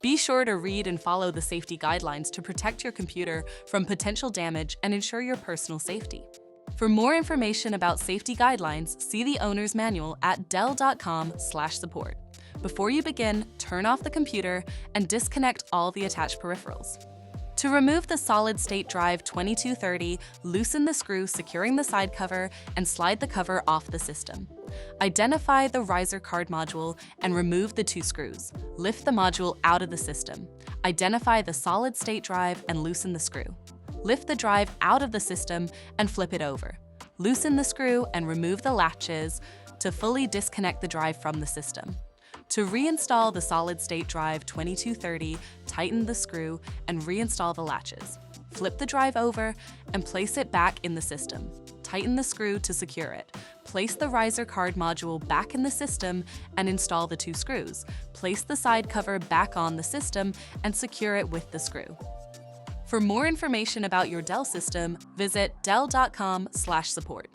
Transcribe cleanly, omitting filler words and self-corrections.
Be sure to read and follow the safety guidelines to protect your computer from potential damage and ensure your personal safety. For more information about safety guidelines, see the owner's manual at dell.com/support. Before you begin, turn off the computer and disconnect all the attached peripherals. To remove the solid-state drive 2230, loosen the screw securing the side cover and slide the cover off the system. Identify the riser card module and remove the 2 screws. Lift the module out of the system. Identify the solid-state drive and loosen the screw. Lift the drive out of the system and flip it over. Loosen the screw and remove the latches to fully disconnect the drive from the system. To reinstall the solid-state drive 2230, tighten the screw and reinstall the latches. Flip the drive over and place it back in the system. Tighten the screw to secure it. Place the riser card module back in the system and install the 2 screws. Place the side cover back on the system and secure it with the screw. For more information about your Dell system, visit dell.com/support.